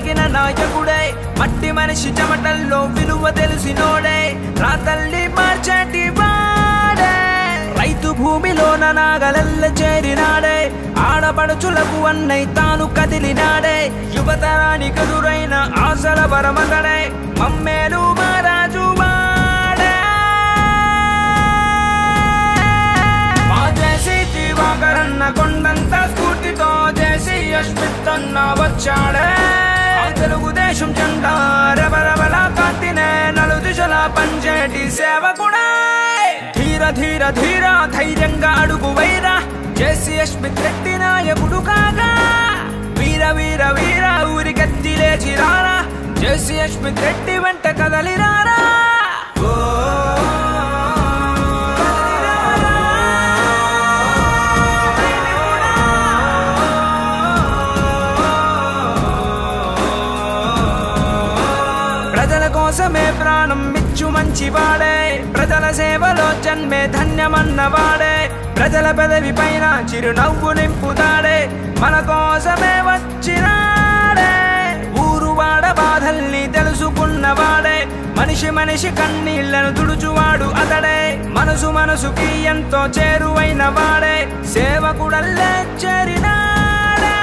పలికిన నాయకుడే మట్టి మనిషి చెమటల్లో విలువ తెలిసినోడే రాతల్లి మార్చేటి వాడే రైతు భూమిలోన నాగలెల్ల చేరినాడే ఆడపడుచులకు అన్నై తాను కదిలినాడే యువతరానికి ఎదురైన ఆశల వరమతడే మమ్మేలు మహారాజు వాడే మా జేసీ దివాకరన్న కొండంత స్ఫూర్తితో జేసీ అస్మిత్ అన్న వచ్చాడే తెలుగుదేశం జెండా రెబరెబలా కాంతినే నలుదిశల పంచేటి సేవకుడే ధీర ధీర ధీర ధైర్యంగా అడుగు వైరా జేసీ అస్మిత్ రెడ్డి నాయకుడు కాగా వీర వీర వీర ఊరికెత్తి లేచి రారా జేసీ అస్మిత్ రెడ్డి వెంట కదలిరారా ప్రజల కోసమే ప్రాణం మిచ్చు మంచివాడే ప్రజల సేవలో జన్మే ధన్యమన్నవాడే ప్రజల పెదవి పైన చిరునవ్వు నింపుతాడే మన కోసమే వచ్చినాడే ఊరు వాడ బాధల్ని తెలుసుకున్నవాడే మనిషి మనిషి కన్నీళ్లను తుడుచువాడు అతడే మనసు మనసుకి ఎంతో చేరువైన వాడే సేవకుడల్లే చేరినాడే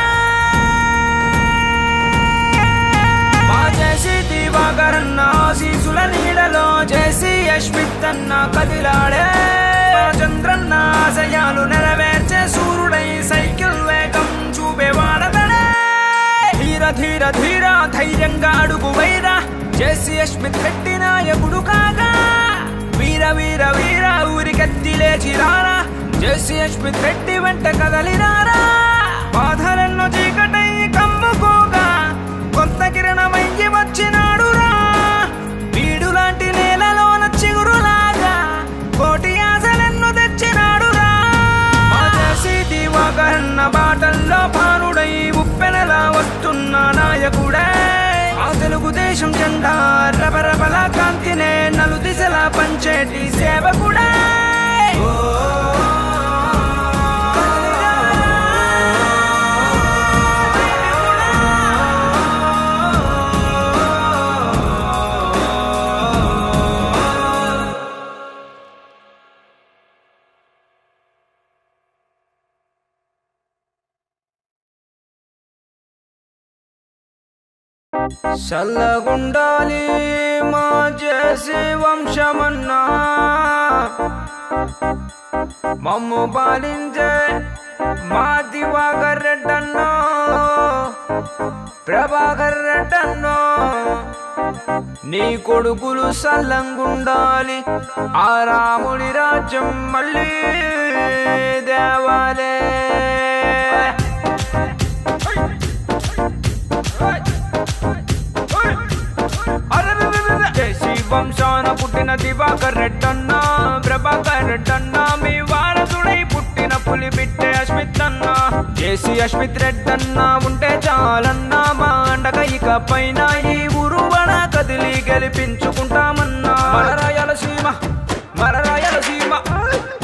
మా జేసీ దివాకరన్న ఆశీసుల నీడలో జేసీ అస్మిత్ అన్న కదిలాడే చంద్రన్న ఆశయాలు నెరవేర్చే సూర్యుడై సైకిల్ వేగం చూపేవాడతడే ధీర ధీర ధీర ధైర్యంగా అడుగు వైరా జేసీ అస్మిత్ రెడ్డి నాయకుడు కాగా వీర వీర వీర ఊరికెత్తి లేచి రారా జేసీ అస్మిత్ రెడ్డి వెంట కదలిరారా బాధలెన్నో చీకటై కమ్ముకోగా కొత్త కిరణమయ్యి వచ్చినాడురా వీడు లాంటి నేలలోన చిగురులాగా కోటి ఆశలెన్నో తెచ్చినాడురా మా జేసీ దివాకరన్న బాటల్లో భానుడై ఉప్పెనలా వస్తున్న నాయకుడే ఆ తెలుగుదేశం జెండా రబరబల కాంతినే నలుదిశలా పంచేటి సేవకుడే చల్లగుండాలి మా జేసీ వంశమన్నా మమ్ము పాలించే మా దివాకర్ రెడ్డన్నా ప్రభాకర్ రెడ్డన్నా నీ కొడుకులు చల్లంగుండాలి ఆ రాముడి రాజ్యం మళ్ళీ దేవాలే జేసీ వంశాన పుట్టిన దివాకర్ రెడ్డన్నా ప్రభాకర్ రెడ్డన్నా మీ వారసుడై పుట్టిన పులి బిడ్డే అస్మిత్ అన్నా జేసీ అస్మిత్ రెడ్డన్నా ఉంటే చాలన్నా మా అండగా ఇక పైన ఈ ఊరువన కదిలి గెలిపించుకుంటామన్నా మన రాయలసీమ మన రాయలసీమ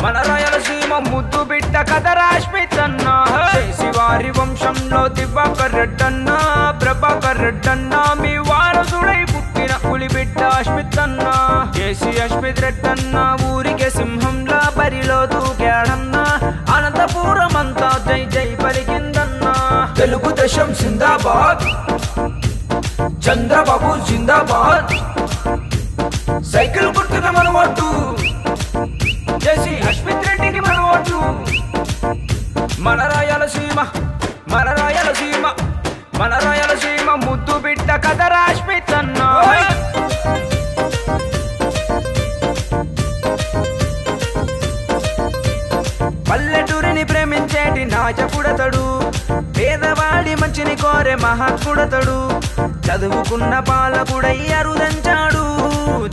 మన రాయలసీమ ముద్దు బిడ్డ కదరా అస్మిత్ అన్నా జేసీ వారి వంశంలో దివాకర్ రెడ్డన్నా ప్రభాకర్ రెడ్డన్నా మీ వారసుడై పుట్టిన పులి బిడ్డ అస్మిత్ అన్నా జేసీ అస్మిత్ రెడ్డన్నా ఊరికే సింహంలా బరిలో దూకాడన్నా అనంతపురం అంతా జై జై పలికిందన్నా తెలుగుదేశం జిందాబాద్ చంద్రబాబు జిందాబాద్ సైకిల్ గుర్తున మన ఓటు జేసీ అస్మిత్ రెడ్డికి మన ఓటు మన రాయలసీమ మన రాయలసీమ మన రాయలసీమ ముద్దు బిడ్డ కదరా అస్మిత్ అన్నా పల్లెటూరిని ప్రేమించేటి నాయకుడతడు పేదవాడి మంచిని కోరే మహాత్ముడతడు చదువుకున్న పాలకుడై అరుదంచాడు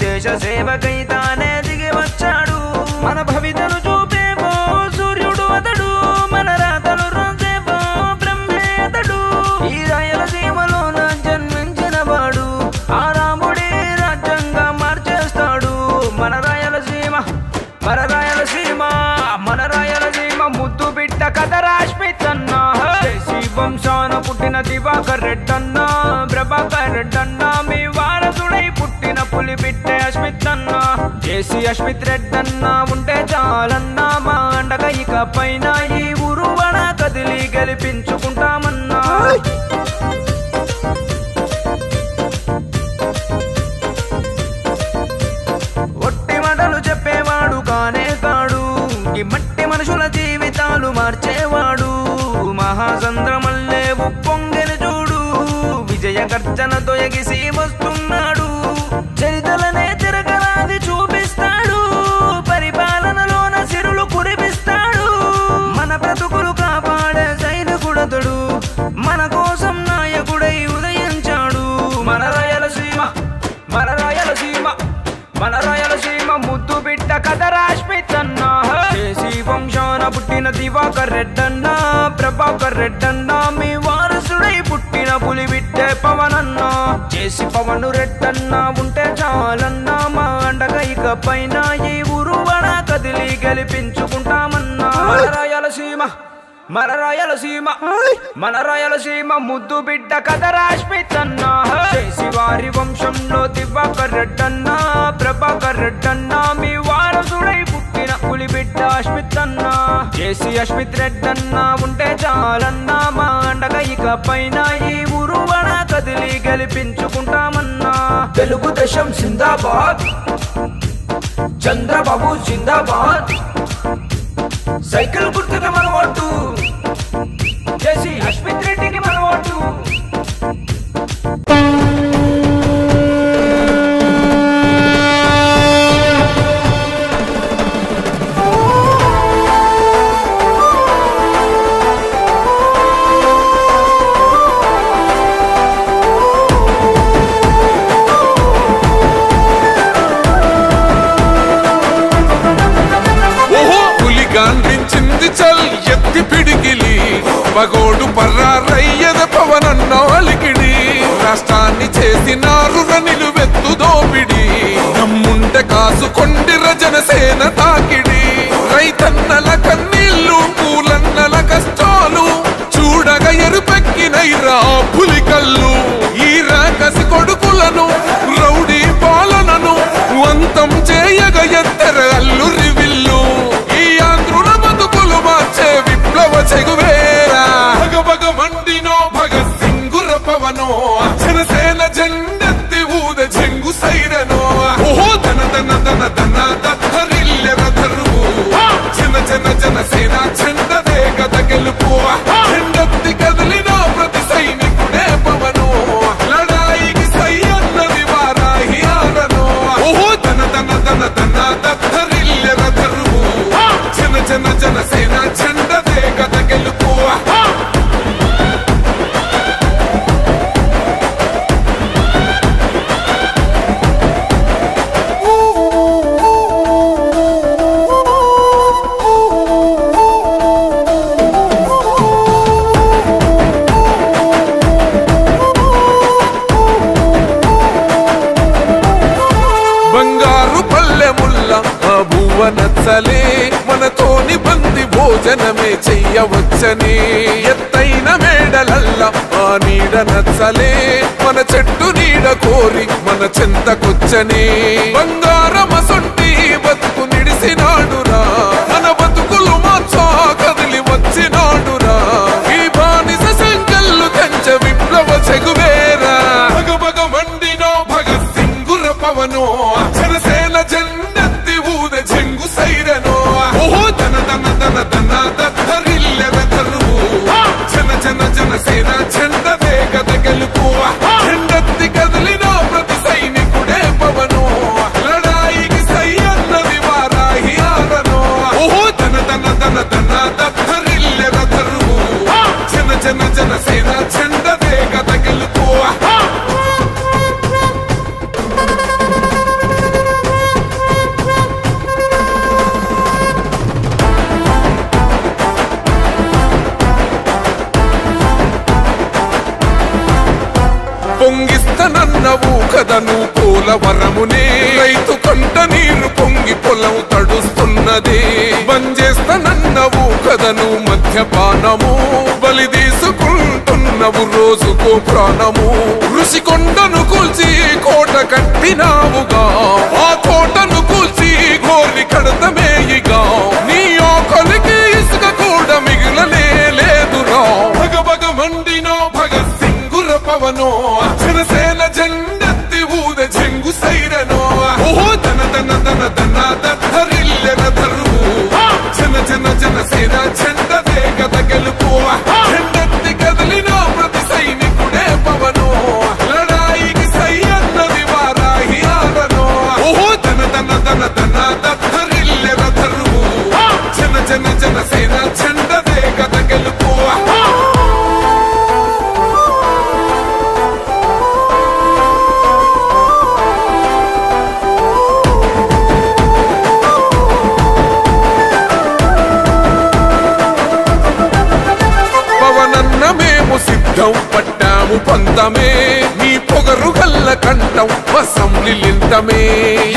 దేశ సేవకై తానే దిగి వచ్చాడు మన భవితను చూపేవో సూర్యుడు అతడు మన రాతలు రాసేవో బ్రహ్మే అతడు ఈ రాయలసీమలోన జన్మించిన వాడు ఆ రాముడి రాజ్యంగా మార్చేస్తాడు మన రాయలసీమ మన రాయలసీమ మన రాయలసీమ ముద్దు బిడ్డ కదరా అస్మిత్ అన్నా జేసీ వంశాన పుట్టిన దివాకర్ రెడ్డన్నా ప్రభాకర్ రెడ్డన్న మీ వారసుడై పుట్టిన పులి బిడ్డే అస్మిత్ అన్న జేసీ అస్మిత్ రెడ్డన్న ఉంటే చాలన్నా మా అండగా ఇక పైన ఈ ఊరువన కదిలి గెలిపించుకుంటామన్నా ఒట్టి మాటలు చెప్పేవాడు కానే కాడు ఈ మట్టి మనుషుల జీవితాలు మార్చేవాడు మహాచంద్రమల్లే ఉప్పొంగెను చూడు విజయ గర్జనతో ఎగిసి వస్తున్నాడు చరితలనే తిరగరాది చూపిస్తాడు పరిపాలనలోన సిరులు కురిపిస్తాడు మన బ్రతుకులు కాపాడే సైనికుడతడు మన కోసం నాయకుడై ఉదయించాడు మన రాయలసీమ మన రాయలసీమ మన రాయలసీమ ముద్దు బిడ్డ కదరా అస్మిత్ అన్న జేసీ వంశాన పుట్టిన దివాకర్ రెడ్డన్న ప్రభాకర్ రెడ్డన్న మీ వారసుడై పుట్టిన పులి బిడ్డే పవన్ అన్న జేసీ పవన్ రెడ్డన్న ఉంటే చాలన్నా మా అండగా ఇక పైన ఈ ఊరువన కదిలి గెలిపించుకుంటామన్నా మన రాయలసీమ మన రాయలసీమ మన రాయలసీమ ముద్దు బిడ్డ కదరా అస్మిత్ అన్న జేసీ వారి వంశంలో దివాకర్ రెడ్డన్న ప్రభాకర్ రెడ్డన్న మీ వారసుడై పుట్టిన పులి బిడ్డ అస్మిత్ అన్న జేసీ అస్మిత్ రెడ్డన్న ఉంటే చాలన్నా మా అండగా ఇక పైన ఈ ఊరువన కదిలి గెలిపించుకుంటామన్నా తెలుగుదేశం జిందాబాద్ చంద్రబాబు జిందాబాద్ సైకిల్ గుర్తుకి మన ఓటు జేసీ అస్మిత్ రెడ్డికి మన ఓటు గాంధించింది చల్ ఎత్తి పిడికిలి పగోడు పర్రారయ్యద పవనన్న అలికిడి రాష్ట్రాన్ని చేసినారు నిలువెత్తు దోపిడి దమ్ముంటే కాసుకొండిర జనసేన తాకిడి రైతన్నల కన్నీళ్లు పూలన్నల కష్టాలు చూడగా ఎరుపెక్కినైరా పులికల్లు ఈ రాకసి కొడుకులను రౌడీ పాలనను అంతం చేయగ ఎత్తర అల్లు రివిల్లు చెగువేరా భగ భగ మండినో భగత్ సింగుర పవనో జనసేన జెండెత్తి ఊద చెంగు సైరనో ఓహో ధన ధన ధన ధన దత్తరిల్లెర ధరువు జన జన జనసేన చెండదే గద గెలుపు జెండెత్తి కదిలినో ప్రతి సైనికుడే పవనో లడాయికి సై అన్నది వారాహి ఆడనో ఓహో ధన ధన ధన ధన దత్తరిల్లెర ధరువు జన జన జనసేన చెండదే గద గెలుపు బంగారు పల్లెముల్ల భూవ నచ్చలే మనతోని బంది భోజనమే చెయ్యవచ్చని ఎత్తైన మేడలల్ల ఆ నీడ నచ్చలే మన చెట్టు నీడ కోరి మన చెంతకొచ్చని బంగారమసొంటి బతుకు నిడిసినాడురా మన బతుకులు మార్చా కదిలి వచ్చినాడురా ఈ బానిస సంకల్లు తెంచ విప్లవ చెగువేరా భగ భగ మండినో భగత్ సింగుర పవనో జనసేన జెండెత్తి ఊద చెంగు సైరనో ఓహో ధన ధన ధన ధన దత్తరిల్లెర ధరువు జన జన జనసేన చెండదే గద గెలుపు జెండెత్తి కదిలినో ప్రతి సైనికుడే పవనో లడాయికి సై అన్నది వారాహి ఆడనో ఓహో ధన ధన ధన ధన దత్తరిల్లెర ధరువు జన జన జనసేన చెండదే గద గెలుపు పొంగిస్తనన్నవు కదను పోలవరమునే రైతు కంట నీరు పొంగి పొలం తడుస్తున్నది బంజేస్తనన్నవు కదను మద్యపానము బలి తీసుకుంటున్న ఇస్తున్నావు రోజుకో ప్రాణము. ఋషికొండను కూల్చి కోట కట్టినావుగా, ఆ కోటను కూల్చి గోరి కడతమేయిగా. నీ ఆకలికి ఇసుక కూడా మిగిలనే లేదురా. భగ భగ మండినో భగత్ సింగుర పవనో, జనసేన జెండెత్తి ఊద జంగు సైరనో. ఓహో దన దన దన దన దద్దరిల్లెన ధరువు, జన జన జనసేన జెండదే గద గెలుపు. జెండెత్తి కదిలిన ప్రతి సైనికుడే పవనో, లడాయికి సై అన్నది వారాహి ఆడనో. ఓహో దన దన దన దన దద్దరిల్లెన ధరువు, జన జన జనసేన జెండదే గద గెలుపు. సిద్ధం పట్టాము పంతమే, నీ పొగరు గల్ల కంఠం అసెంబ్లీలింతమే.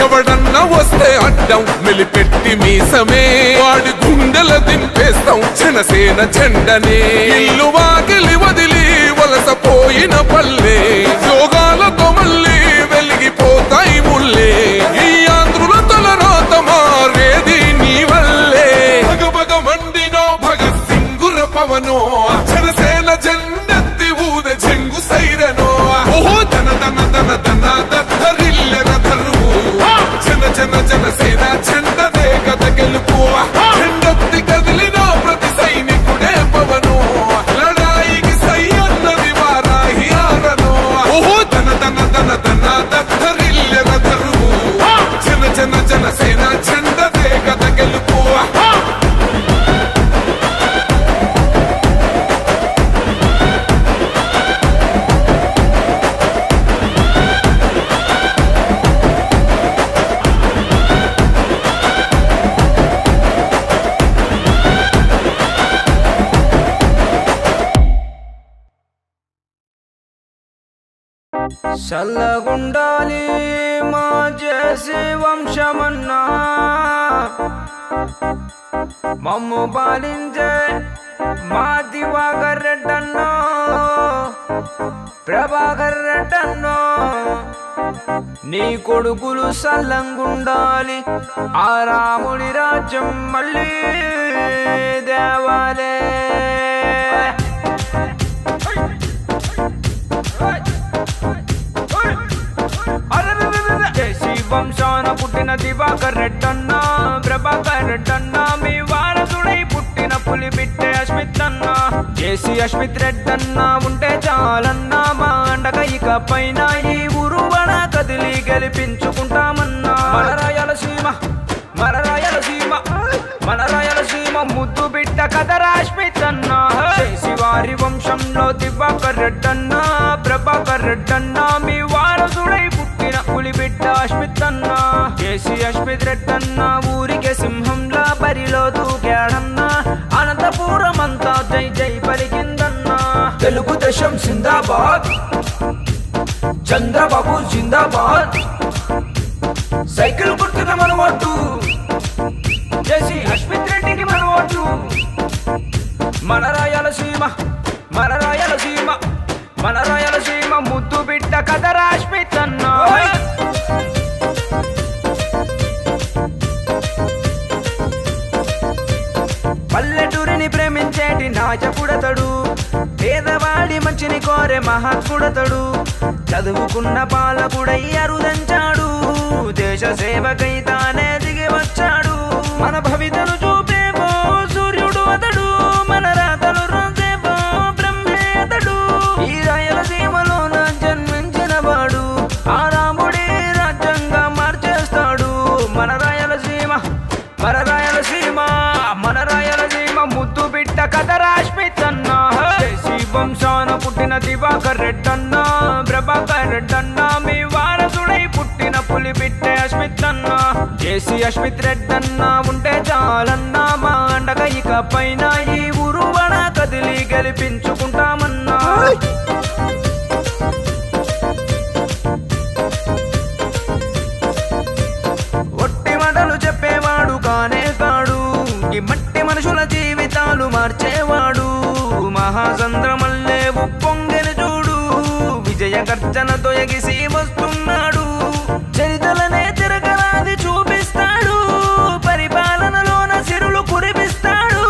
ఎవడన్నా వస్తే అడ్డం మెలిపెట్టి మీసమే, వాడి గుండెల దింపేస్తాం జనసేన జెండనే. ఇల్లు వాకిలి వదిలి వలసపోయిన పల్లె, యోగాలతో మళ్ళీ వెలిగిపోతాయి ముల్లే. ఈ ఆంధ్రుల తలరాత మారేది నీ వల్లే. భగ భగ మండినో భగత్ సింగుర పవనో, జనసేన జెండెత్తి ఊద జంగు సైరనో. ఓహో దన దన దన దన దద్దరిల్లెన ధరువు, జన జన జనసేన జెండదే గద గెలుపు. జెండెత్తి కదిలిన ప్రతి సైనికుడే పవనో, లడాయికి సై అన్నది వారాహి ఆడనో. ఓహో దన దన దన దన దద్దరిల్లెన ధరువు, జన జన జనసేన జెండదే గద గెలుపు. చల్లగుండాలి మా జేసి వంశమన్నా, మమ్ము పాలించే మా దివాకర్ రెడ్డన్నో, ప్రభాకర్ రెడ్డన్నో. నీ కొడుకులు సల్లంగుండాలి, ఆ రాముడి రాజ్యం మళ్ళీ దేవాలే. జేసీ వంశాన పుట్టిన దివాకర్ రెడ్డన్నా, ప్రభాకర్ రెడ్డన్నా, మీ వారసుడై పుట్టిన పులి బిడ్డే అస్మిత్ అన్న. జేసీ అస్మిత్ రెడ్డన్నా ఉంటే చాలన్నా, మా అండగా ఇక పైన ఈ ఊరువన కదిలి గెలిపించుకుంటామన్నా. మన రాయలసీమ మన రాయలసీమ మన రాయలసీమ ముద్దు బిడ్డ కదరా అస్మిత్ అన్న. జేసీ వారి వంశంలో దివాకర్ రెడ్డన్నా, ప్రభాకర్ రెడ్డన్నా, మీ వారసుడై పుట్టిన పులి బిడ్డ అస్మిత్ అన్న. జేసీ అస్మిత్ రెడ్డన్నా ఊరికే సింహంలా బరిలో దూకాడన్నా, అనంతపురం అంతా జై జై పలికిందన్నా. తెలుగుదేశం జిందాబాద్, చంద్రబాబు జిందాబాద్, సైకిల్ గుర్తుగా మన ఓటు, జేసీ అస్మిత్ రెడ్డికి మన ఓటు. మన రాయలసీమ మన రాయలసీమ మన రాయలసీమ ముద్దు బిడ్డ కదరా అస్మిత్ అన్న. పల్లెటూరిని ప్రేమించేటి నాయకుడతడు, పేదవాడి మంచిని కోరే మహాత్ముడతడు. చదువుకున్న పాలకుడై అరుదంచాడు, దేశ సేవకై తానే దిగి వచ్చాడు. మన భవితను చూపేవో సూర్యుడు అతడు, మన రాతలు రాసేవో బ్రహ్మే అతడు. ఈ రాయలసీమలోన జన్మించిన వాడు, ఆ రాముడి రాజ్యంగా మార్చేస్తాడు. మన రాయలసీమ మన రాయలసీమ మన రాయలసీమ ముద్దు బిడ్డ కదరా అస్మిత్ అన్న. జేసీ వంశాన పుట్టిన దివాకర్ రెడ్డన్నా, ప్రభాకర్ రెడ్డన్నా, మీ వారసుడై పుట్టిన పులి బిడ్డే అస్మిత్ అన్న. జేసీ అస్మిత్ రెడ్డన్నా ఉంటే చాలన్నా, మా అండగా ఇక పైన ఈ ఊరువన కదిలి గెలిపించుకుంటామన్నా. ఒట్టి మాటలు చెప్పేవాడు కానే కాడు, ఈ మట్టి మనుషుల జీవితాలు మార్చేవాడు. మహాచంద్రమల్లే ఉప్పొంగ గర్జనతో ఎగిసి వస్తున్నాడు. చరితలనే తిరగరాది చూపిస్తాడు. పరిపాలనలోన సిరులు కురిపిస్తాడు.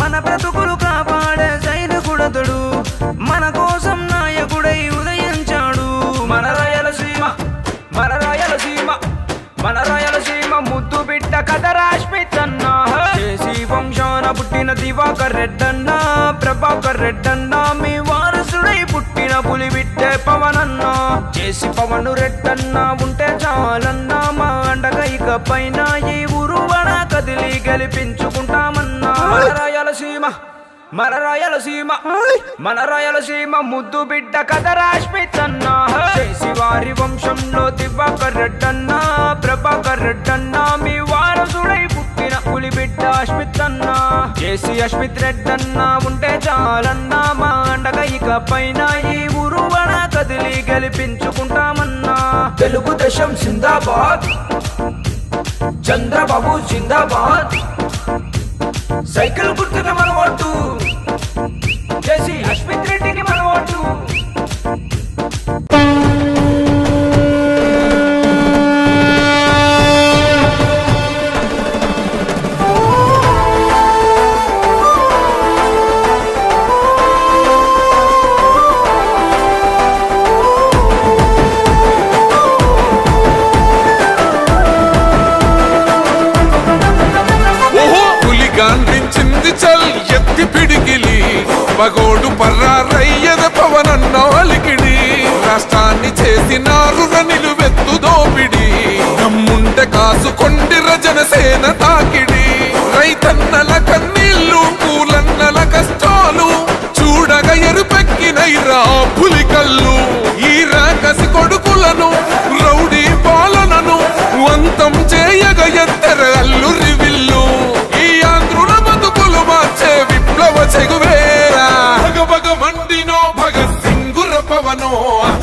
మన బ్రతుకులు కాపాడే సైనికుడతడు. మన కోసం నాయకుడై ఉదయించాడు. మన రాయలసీమ మన రాయలసీమ మన రాయలసీమ ముద్దు బిడ్డ కదరా అస్మిత్ అన్న. జేసీ వంశాన పుట్టిన దివాకర్ రెడ్డన్న, ప్రభాకర్ రెడ్డన్న మీ వారసుడై పుట్టిన పులి బిడ్డే పవన్ అన్న. జేసీ పవన్ రెడ్డన్న ఉంటే చాలన్నా, మా అండగా ఇక పైన ఈ ఊరువడ కదిలి గెలిపించుకుంటామన్నా. మన రాయలసీమ మన రాయలసీమ మన రాయలసీమ ముద్దు బిడ్డ కదరా అస్మిత్ అన్న. జేసీ వారి వంశంలో దివాకర్ రెడ్డన్న, ప్రభాకర్ రెడ్డన్న మీ వారసుడై పుట్టిన పులి బిడ్డ అస్మిత్ అన్న. జేసీ అస్మిత్ రెడ్డన్న ఉంటే చాలన్నా, మా అండగా ఇక పైన ఈ ఊరువడ కదిలి గెలిపించుకుంటామన్నా. తెలుగుదేశం జిందాబాద్, చంద్రబాబు జిందాబాద్, సైకిల్ గుర్తున మన ఓటు, జేసీ అస్మిత్ రెడ్డికి మన ఓటు. గాంధించింది చల్ ఎత్తి పిడికిలి, పగోడు పర్రారయ్యద పవనన్న అలికిడి. రాష్ట్రాన్ని చేసినారు నిలువెత్తు దోపిడి, దమ్ముంటే కాసుకొండిర జనసేన తాకిడి. రైతన్నల కన్నీళ్లు కూలన్నల కష్టాలు చూడగా ఎరుపెక్కినైరా పులికల్లు. ఈ రాకసి కొడుకులను రౌడీ పాలనను అంతం చేయగ ఎత్తర అల్లు రివిల్లు. చెగువేరా భగభగ మండినో భగత్ సింగుర పవనో,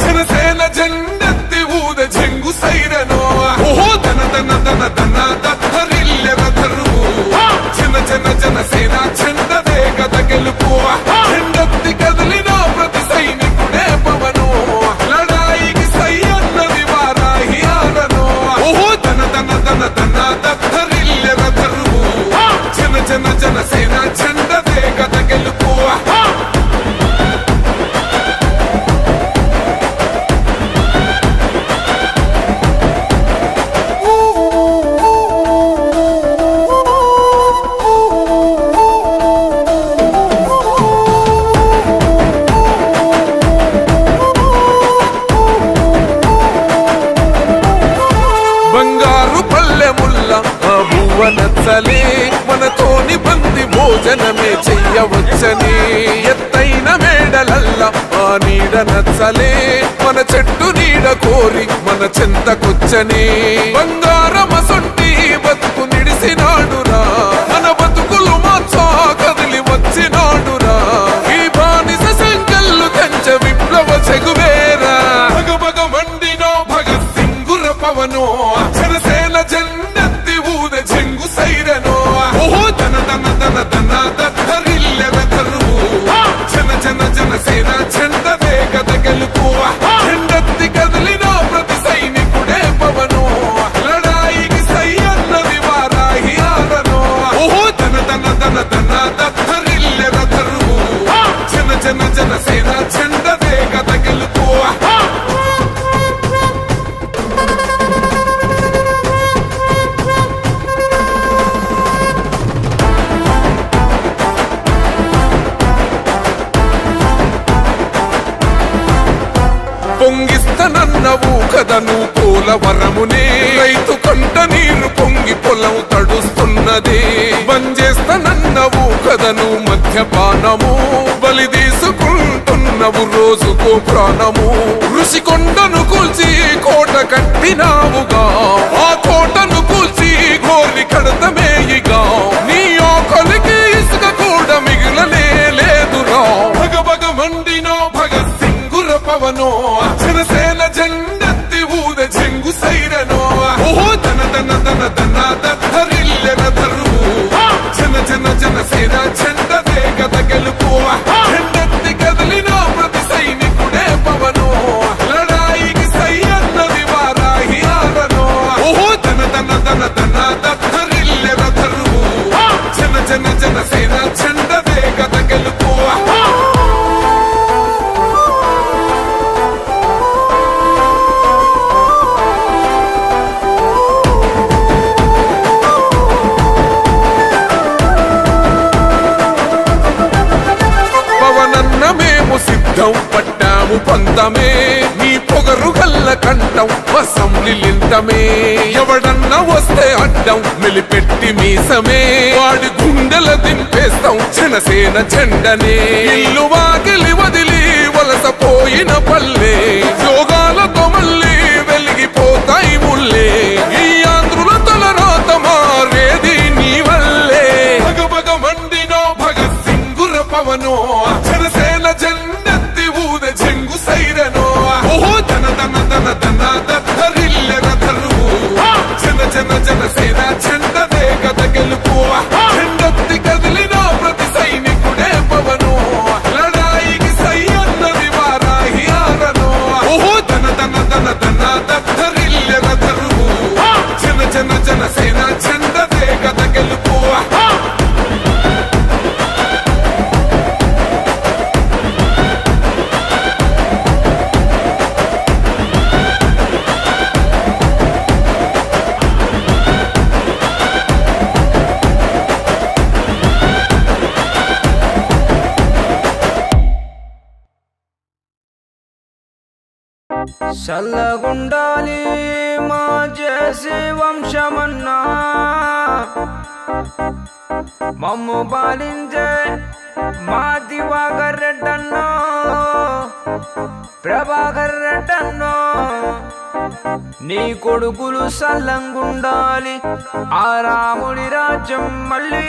జనసేన జెండెత్తి ఊద చెంగు సైరనో. ఓహో ధన ధన ధన ధన దత్తరిల్లెర ధరువు, జన జన జనసేన చెండదే గద గెలుపు. చెండెత్తి కదిలిన ప్రతి సైనికుడే పవనో, లడాయికి సై అన్నది వారాహి ఆరనో. ఓహో ధన ధన ధన ధన దత్తరిల్లెర ధరువు, జన జన జనసేన చెండదే గద గెలుపు. బంగారు పల్లెముల్ల బువ్వ నచ్చలే, మనతోని బంది భోజనమే చెయ్యవచ్చని. ఎత్తైన మేడలల్ల ఆ నీడ నచ్చలే, మన చెట్టు నీడ కోరి మన చెంతకొచ్చని. బంగారమసొంటి బతుకు నిడిసినాడురా, మన బతుకులు మార్చా కదిలి వచ్చినాడురా. ఈ బానిస సంకల్లు కంచ విప్లవ చెగువేరా భగభగ మండినో భగత్ సింగుర పవనో, జనసేన జెండెత్తి ఊద చెంగు సైరనో. ఓహో ధన ధన ధన ధన దత్తరిల్లెర ధరువు, జన జన జనసేన చెండదే గద గెలుపు. చెండెత్తి కదిలిన ప్రతి సైనికుడే పవనో, లడాయికి సై అన్నది వారాహి ఆరనో. ఓహో ధన ధన ధన ధన దత్తరిల్లెర ధరువు, జన జన జనసేన చెండదే గద గెలుపు. పొంగిస్తనన్నవు కదను పోలవరమునే, రైతు కంట నీరు పొంగి పొలం తడుస్తున్నది. బంజేస్తనన్నవు కదను మద్యపానము, బలి తీసుకుంటున్నవు రోజుకో ప్రాణము. ఋషికొండను కూల్చి కోట కట్టినావుగా, ఆ కోటను కూల్చి గోలి కడతమేయిగా. నీ ఆకలికి ఇసుక కూడా మిగిలనే లేదురా భగభగ మండినో భగత్ సింగుర పవనో, జనసేన జెండెత్తి ఊద చెంగు సైరనో. ఓహో ధన ధన ధన ధన దత్తరిల్లెర ధరువు, జన జన జనసేన చెండదే గద గెలుపు. చెండెత్తి కదిలిన ప్రతి సైనికుడే పవనో, లడ యుద్ధమే నీ పొగరు గల్ల కంఠం అసెంబ్లీలింటమే ఎవడన్నా వస్తే అడ్డం మెలిపెట్టి మీసమే వాడి గుండెల దింపేస్తాం జనసేన జెండనే ఇల్లు వాకిలి వదిలి వలసపోయిన పల్లె యోగాలతో మళ్ళీ వెలిగిపోతాయి ముల్లే ఈ ఆంధ్రుల తలరాత మారేది నీ వల్లే భగభగ మండినో భగత్ సింగుర పవనో జనసేన జెండెత్తి ఊద జంగు సైరనో ఓహో ధన ధన ధన ధన దత్తరిల్లె రథరువు జన జన జనసేన జెండదే గద గెలుపు జెండెత్తి కదిలిన ప్రతి సైనికుడే పవనో లడాయికి సై అన్నది వారాహి ఆరనో ఓహో ధన ధన ధన ధన దత్తరిల్లె రథరువు జన జన జనసేన జెండదే గద గెలుపు చల్లగుండాలి మా జేసి వంశమన్నా మమ్ము పాలించే మా దివాకర్ రెడ్డన్నో ప్రభాకర్ రెడ్డన్నో నీ కొడుకులు చల్లంగుండాలి ఆ రాముడి రాజ్యం మళ్ళీ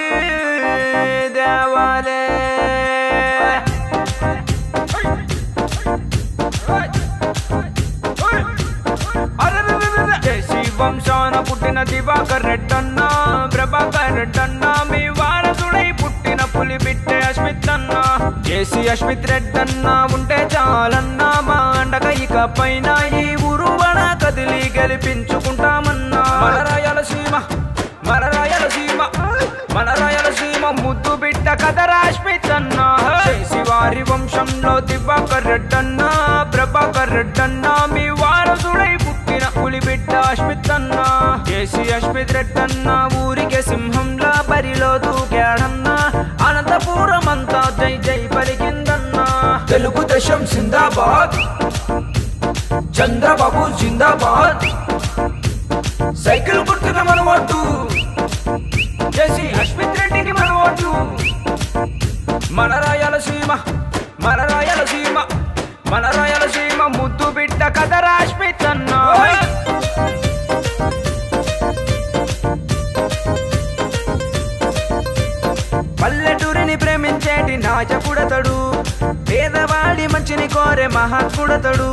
దేవాలే జేసీ వంశాన పుట్టిన దివాకర్ రెడ్డన్న ప్రభాకర్ రెడ్డన్న మీ వారసుడై పుట్టిన పులి బిడ్డే అస్మిత్ అన్న జేసీ అస్మిత్ రెడ్డన్న ఉంటే చాలన్నా మా అండగా ఇక పైన ఈ ఉరువన కదిలి గెలిపించుకుంటామన్నా మన రాయలసీమ మన రాయలసీమ మన రాయలసీమ ముద్దు బిడ్డ కదరా అస్మిత్ అన్న జేసీ వారి వంశంలో దివాకర్ రెడ్డన్న ప్రభాకర్ రెడ్డన్న మీ వారసుడై పుట్టిన పులి బిడ్డ అస్మిత్ అన్న జేసీ అస్మిత్ రెడ్డన్న ఊరికే సింహంలా బరిలో దూకాడన్నా అనంతపురం అంతా జై జై పలికిందన్నా తెలుగుదేశం జిందాబాద్ చంద్రబాబు జిందాబాద్ సైకిల్ గుర్తున మన ఓటు జేసీ అస్మిత్ రెడ్డికి మన ఓటు మన రాయలసీమ మన రాయలసీమ మన రాయలసీమ ముద్దు బిడ్డ కదరా అస్మిత్ అన్న పల్లెటూరిని ప్రేమించేటి నాయకుడతడు పేదవాడి మంచిని కోరే మహాత్ముడతడు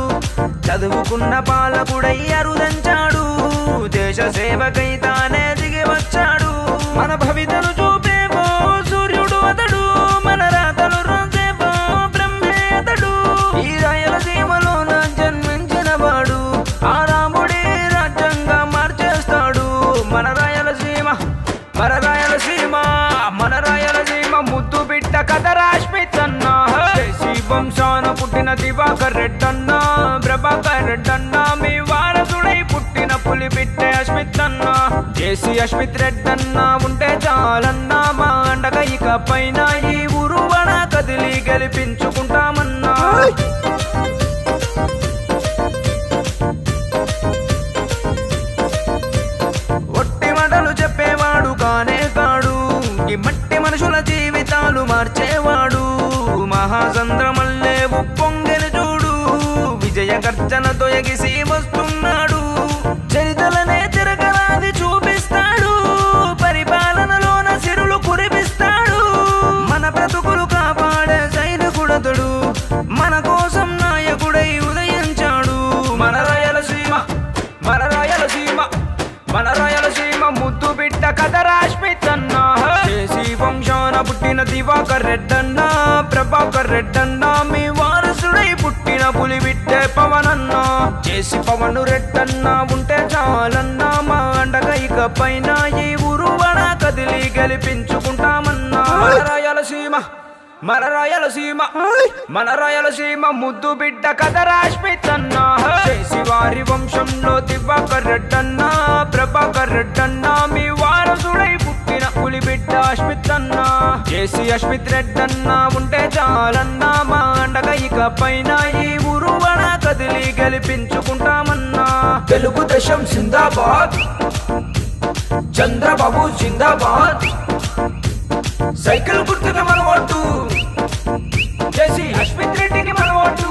చదువుకున్న పాలకుడై అరుదంచాడు దేశ సేవకై తానే దిగి వచ్చాడు మన భవితను చూపేవో సూర్యుడు అతడు మన రాతలు రాసేవో బ్రహ్మే అతడు ఈ రాయలసీమలోన జన్మించిన వాడు ఆ రాముడి రాజ్యంగా మార్చేస్తాడు మన రాయలసీమ మన రాయలసీమ మన రాయలసీమ ముద్దు బిడ్డ కదరా అస్మిత్ అన్న జేసీ వంశాన పుట్టిన దివాకర్ రెడ్డన్న ప్రభాకర్ రెడ్డన్న మీ వారసుడై పుట్టిన పులి బిడ్డే అస్మిత్ అన్న జేసీ అస్మిత్ రెడ్డన్న ఉంటే చాలన్నా మా అండగా ఇక పైన ఈ ఉరువన కదిలి గెలిపించుకుంటామన్నా ఒట్టి మాటలు చెప్పేవాడు కానే కాడు ఈ మట్టి మనుషుల జీవితాలు మార్చేవాడు మహాచంద్రమల్లే ఉప్పొంగెను చూడు విజయ గర్జనతో ఎగిసి వస్తున్నాడు చరితలనే తిరగరాది చూపిస్తాడు పరిపాలనలోన సిరులు కురిపిస్తాడు మన బ్రతుకులు కాపాడే సైనికుడతడు మన కోసం నాయకుడై ఉదయించాడు మన రాయలసీమ మన రాయలసీమ మన రాయలసీమ ముద్దు బిడ్డ కదరా అస్మిత్ అన్న జేసీ వంశాన పుట్టిన దివాకర్ రెడ్డన్న ప్రభాకర్ రెడ్డన్న మీ వారసుడై పుట్టిన పులి బిడ్డే పవనన్న జేసీ పవన్ రెడ్డన్న ఉంటే చాలన్నా మా అండగా ఇక పైన ఈ ఉరువన కదిలి గెలిపించుకుంటామన్నా మన రాయలసీమ మన రాయలసీమ మన రాయలసీమ ముద్దు బిడ్డ కదరా అస్మిత్ అన్న జేసీ వారి వంశంలో దివాకర్ రెడ్డన్న ప్రభాకర్ రెడ్డన్న మీ వారసుడై పుట్టిన పులి బిడ్డ అస్మిత్ అన్న జేసీ అశ్మిత్ రెడ్డన్నా ఉంటే చాలన్నా మా అండగా ఇక పైన ఈ ఊరువన కదిలి గెలిపించుకుంటామన్నా. తెలుగుదేశం జిందాబాద్, చంద్రబాబు జిందాబాద్, సైకిల్ గుర్తుకి మన ఓటు, జేసీ అశ్మిత్ రెడ్డికి మన ఓటు.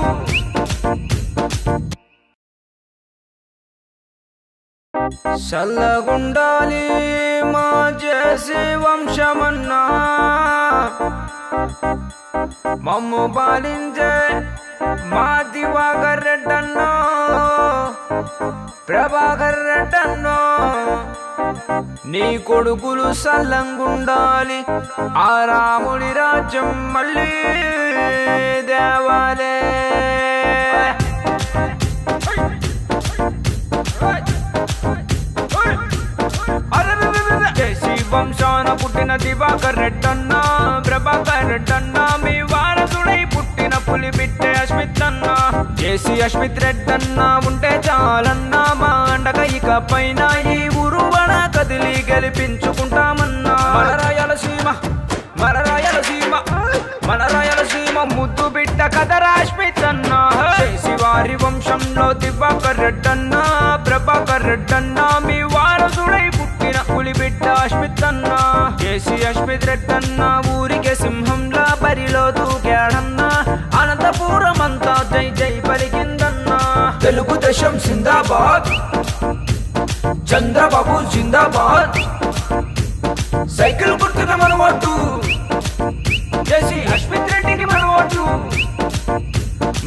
చల్లగుండాలి మా జేసీ వంశమన్నా, మమ్ము పాలించే మా దివాకర్ రెడ్డన్నా, ప్రభాకర్ రెడ్డన్నా, నీ కొడుకులు సల్లంగుండాలి, ఆ రాముడి రాజ్యం మళ్ళీ దేవాలే. జేసీ వంశాన పుట్టిన దివాకర్ రెడ్డన్నా, ప్రభాకర్ రెడ్డన్నా, మీ వారసుడై పుట్టిన పులి బిడ్డే అశ్మిత్ అన్నా. జేసీ అశ్మిత్ రెడ్డన్నా ఉంటే చాలన్నా మా అండగా ఇక పైన ఈ ఊరువన కదిలి గెలిపించుకుంటామన్నా. మన రాయలసీమ, మన రాయలసీమ, మన రాయలసీమ ముద్దు బిడ్డ కదరా అశ్మిత్ అన్నా. జేసీ వారి వంశంలో దివాకర్ రెడ్డన్నా, ప్రభాకర్ రెడ్డన్నా, మీ వారసుడై పుట్టిన పులి బిడ్డ అశ్మిత్ అన్నా. జేసీ అశ్మిత్ రెడ్డన్నా ఊరికే సింహంలా బరిలో దూకాడన్నా, అనంతపురం అంతా జై జై పలికిందన్నా. తెలుగుదేశం జిందాబాద్, చంద్రబాబు జిందాబాద్, సైకిల్ గుర్తుకి మన ఓటు, జేసీ అశ్మిత్ రెడ్డికి మన ఓటు.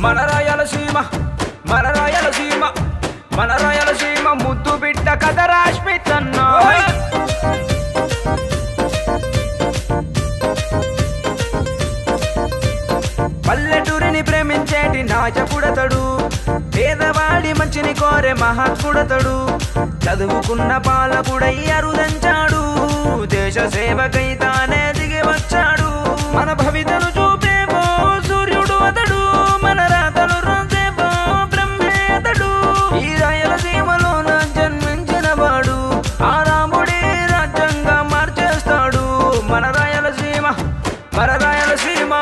మన రాయలసీమ, మన రాయలసీమ, మన రాయలసీమ ముద్దు బిడ్డ కదరా అశ్మిత్ అన్నా. పల్లెటూరిని ప్రేమించేటి నాయకుడతడు, పేదవాడి మంచిని కోరే మహాత్ముడతడు, చదువుకున్న పాలకుడై అరుదంచాడు, దేశ సేవకై తానే దిగి వచ్చాడు. మన భవితను చూపేవో సూర్యుడు అతడు, మన రాతను రాసేవో బ్రహ్మే అతడు. ఈ రాయలసీమలోన జన్మించిన వాడు ఆ రాముడి రాజ్యంగా మార్చేస్తాడు. మన రాయలసీమ, మన రాయలసీమ,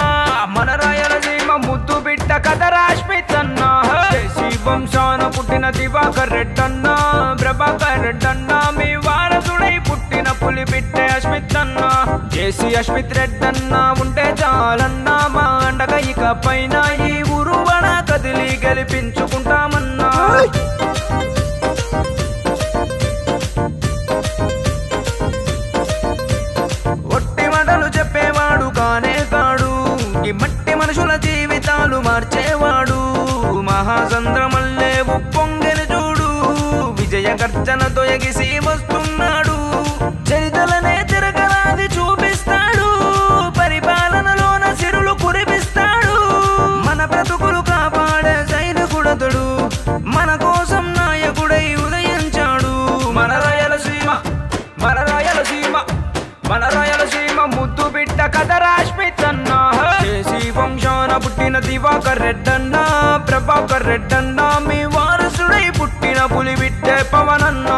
మన రాయలసీమ ముద్దు బిడ్డ కదరా అశ్మిత్ అన్నా. జేసీ వంశాన పుట్టిన దివాకర్ రెడ్డన్నా, ప్రభాకర్ రెడ్డన్నా, మీ వారసుడై పుట్టిన పులి బిడ్డే అశ్మిత్ అన్నా. జేసీ అశ్మిత్ రెడ్డన్నా ఉంటే చాలన్నా మా అండగా ఇక పైన ఈ ఊరువన కదిలి గెలిపించుకుంటామన్నా. ఒట్టి మాటలు చెప్పేవాడు కానే కాడు, ఈ మట్టి మనుషుల జీవితాలు మార్చేవాడు. మహాచంద్రమల్లే ఉప్పొంగెను చూడు, విజయ గర్జనతో ఎగిసి వస్తున్నాడు. చరితలనే తిరగరాది చూపిస్తాడు, పరిపాలనలోన సిరులు కురిపిస్తాడు. మన బ్రతుకులు కాపాడే సైనికుడతడు, మన కోసం నాయకుడై ఉదయించాడు. మన రాయలసీమ, మన రాయలసీమ, మన రాయలసీమ ముద్దు బిడ్డ కదరా అశ్మిత్ అన్నా. జేసీ వంశాన పుట్టిన దివాకర్ రెడ్డన్నా, ప్రభాకర్ రెడ్డన్నా, మీ వారసుడై పుట్టిన పులి బిడ్డే పవనన్నా.